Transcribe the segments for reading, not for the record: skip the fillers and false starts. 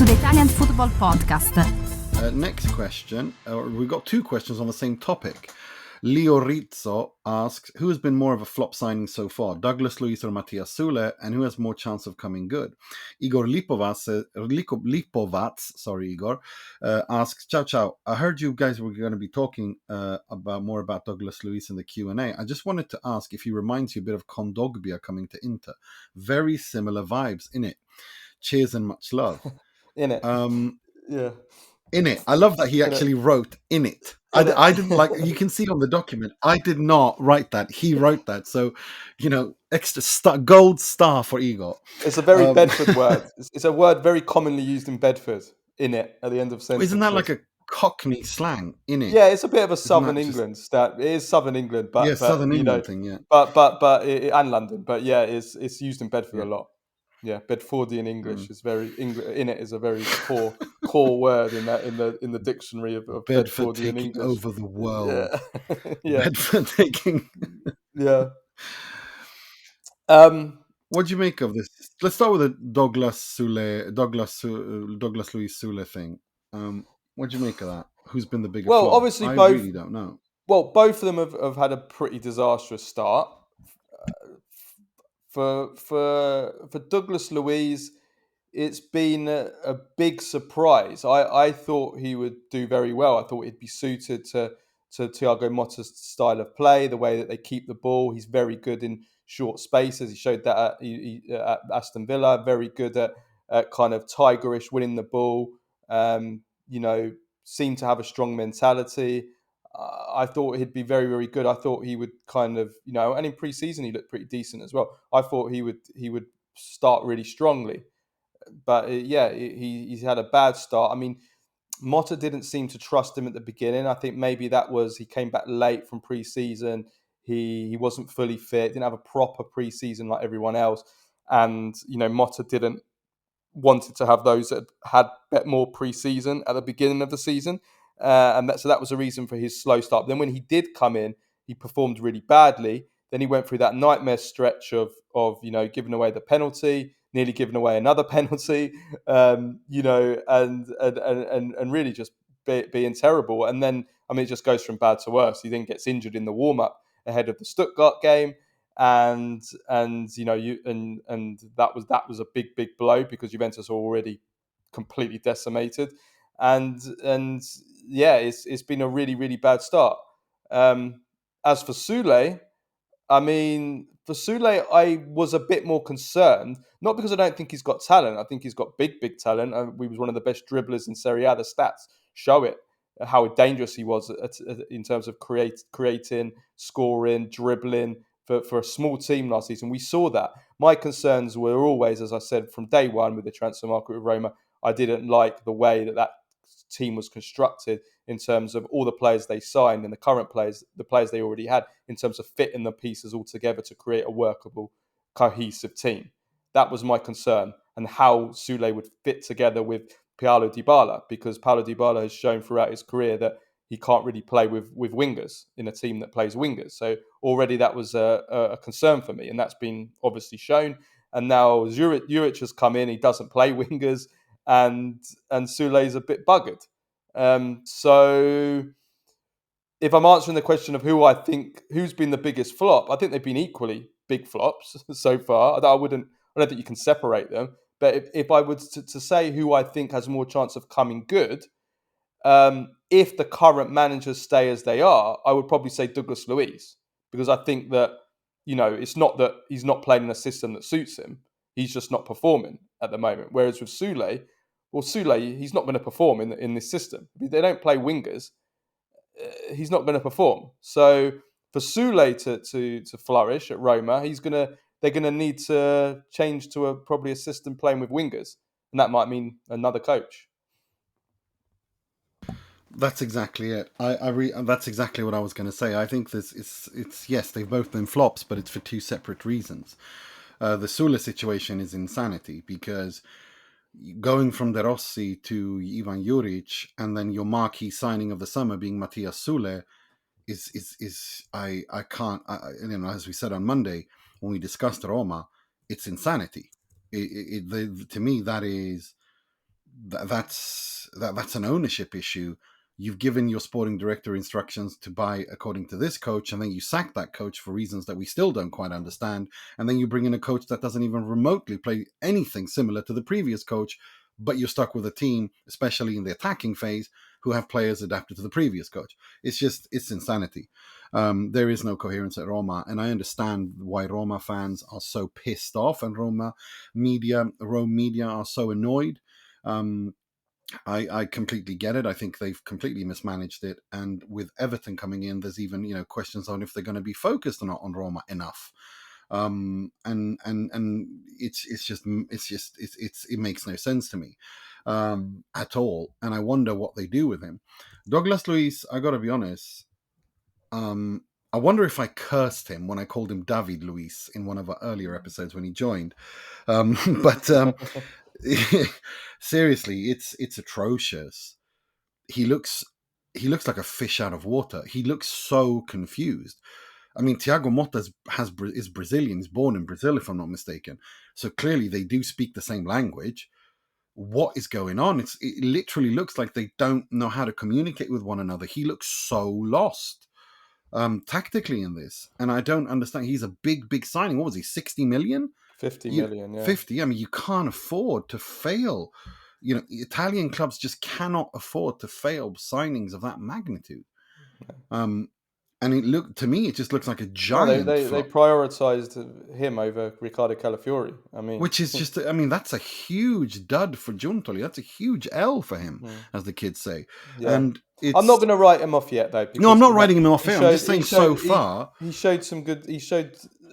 the Italian Football Podcast. Next question. We've got two questions on the same topic. Leo Rizzo asks, who has been more of a flop signing so far, Douglas Luiz or Matias Soule, and who has more chance of coming good? Igor Lipovats, Igor, asks, ciao. I heard you guys were going to be talking more about Douglas Luiz in the Q&A. I just wanted to ask if he reminds you a bit of Kondogbia coming to Inter. Very similar vibes in it. Cheers and much love. In it. Yeah. In it. I love that he actually wrote in it. I didn't like, you can see on the document, I did not write that. He wrote that. So, extra gold star for Igor. It's a very Bedford word. It's a word very commonly used in Bedford, in it, at the end of sentences. Isn't that like a Cockney slang, in it? Yeah, it's a bit of a Southern England stat. It is Southern England, but Southern England thing, yeah. But and London, but yeah, it's used in Bedford a lot. Yeah, Bedfordian English is very in it is a very core word in the dictionary of Bedford Bedfordian taking English. over the world. Yeah. Bedford taking. Yeah. What do you make of this? Let's start with the Douglas Luiz Soule thing. What do you make of that? Who's been the bigger flop? Obviously I both. Really don't know. Well, both of them have had a pretty disastrous start. For Douglas Luiz, it's been a big surprise. I thought he would do very well. I thought he'd be suited to Thiago Motta's style of play, the way that they keep the ball. He's very good in short spaces. He showed that at Aston Villa. Very good at kind of tigerish winning the ball. Seemed to have a strong mentality. I thought he'd be very, very good. I thought he would kind of, and in pre-season he looked pretty decent as well. I thought he would start really strongly, but he's had a bad start. I mean, Motta didn't seem to trust him at the beginning. I think maybe that was he came back late from pre-season. He wasn't fully fit. Didn't have a proper pre-season like everyone else, and Motta didn't wanted to have those that had a bit more pre-season at the beginning of the season. So that was a reason for his slow start. But then when he did come in, he performed really badly. Then he went through that nightmare stretch of giving away the penalty, nearly giving away another penalty, and really just being terrible. And then, it just goes from bad to worse. He then gets injured in the warm-up ahead of the Stuttgart game. And that was a big blow because Juventus are already completely decimated. And it's been a really, really bad start. As for Soule, for Soule, I was a bit more concerned, not because I don't think he's got talent. I think he's got big talent. He was one of the best dribblers in Serie A. The stats show it, how dangerous he was in terms of creating, scoring, dribbling for a small team last season. We saw that. My concerns were always, as I said, from day one with the transfer market with Roma, I didn't like the way that team was constructed in terms of all the players they signed and the current players, the players they already had, in terms of fitting the pieces all together to create a workable, cohesive team. That was my concern, and how Soule would fit together with Paulo Dybala, because Paulo Dybala has shown throughout his career that he can't really play with wingers in a team that plays wingers. So already that was a concern for me, and that's been obviously shown. And now Juric has come in, he doesn't play wingers, and Soule's a bit buggered. So if I'm answering the question of who I think, who's been the biggest flop, I think they've been equally big flops so far. I don't think you can separate them. But if I was to say who I think has more chance of coming good, if the current managers stay as they are, I would probably say Douglas Luiz, because I think that, it's not that he's not playing in a system that suits him. He's just not performing at the moment. Whereas with Soule, he's not going to perform in this system. If they don't play wingers, he's not going to perform. So for Soule to flourish at Roma, they're going to need to change to probably a system playing with wingers, and that might mean another coach. That's exactly it. That's exactly what I was going to say. I think it's yes, they've both been flops, but it's for two separate reasons. The Soule situation is insanity, because going from De Rossi to Ivan Juric, and then your marquee signing of the summer being Matias Soule, I can't. As we said on Monday when we discussed Roma, it's insanity. To me, that is that's an ownership issue. You've given your sporting director instructions to buy according to this coach, and then you sack that coach for reasons that we still don't quite understand. And then you bring in a coach that doesn't even remotely play anything similar to the previous coach, but you're stuck with a team, especially in the attacking phase, who have players adapted to the previous coach. It's insanity. There is no coherence at Roma, and I understand why Roma fans are so pissed off, and Rome media are so annoyed. I completely get it. I think they've completely mismanaged it. And with Everton coming in, there's even questions on if they're going to be focused or not on Roma enough. And it makes no sense to me at all. And I wonder what they do with him. Douglas Luiz, I got to be honest. I wonder if I cursed him when I called him David Luiz in one of our earlier episodes when he joined. But seriously, it's atrocious. He looks like a fish out of water. He looks so confused. I mean, Thiago Motta is Brazilian. He's born in Brazil, if I'm not mistaken. So clearly they do speak the same language. What is going on? It literally looks like they don't know how to communicate with one another. He looks so lost tactically in this. And I don't understand. He's a big signing. What was he, 60 million? 50 million, yeah. 50. I mean, you can't afford to fail. Italian clubs just cannot afford to fail signings of that magnitude. And it just looks like a giant. They prioritised him over Riccardo Calafiori. I mean, which is just, that's a huge dud for Giuntoli. That's a huge L for him, as the kids say. Yeah. And I'm not going to write him off yet, though. No, I'm not writing him off yet. I'm just saying so far. He showed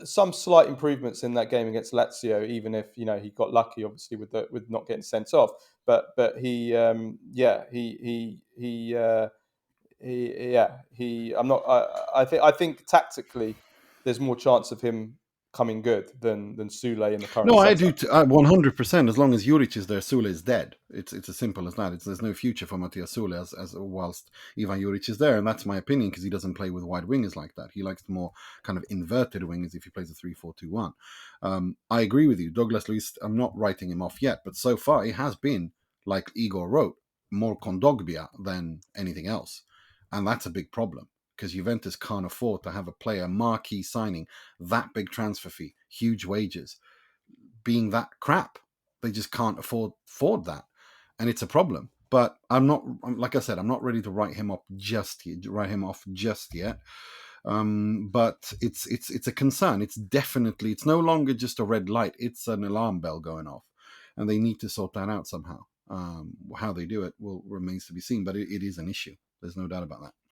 some slight improvements in that game against Lazio, even if he got lucky, obviously, with not getting sent off. But he I think tactically there's more chance of him coming good than Soule in the current setup. I do 100%. As long as Juric is there, Soule is dead. It's as simple as that. There's no future for Matias Soule as whilst Ivan Juric is there, and that's my opinion, because he doesn't play with wide wingers like that. He likes the more kind of inverted wingers if he plays a 3-4-2-1. I agree with you, Douglas Luiz. I'm not writing him off yet, but so far it has been, like Igor wrote, more Kondogbia than anything else. And that's a big problem, because Juventus can't afford to have a player marquee signing, that big transfer fee, huge wages, being that crap. They just can't afford that. And it's a problem. But I'm not, like I said, I'm not ready to write him off just yet. But it's a concern. It's no longer just a red light. It's an alarm bell going off. And they need to sort that out somehow. How they do it remains to be seen, but it is an issue. There's no doubt about that.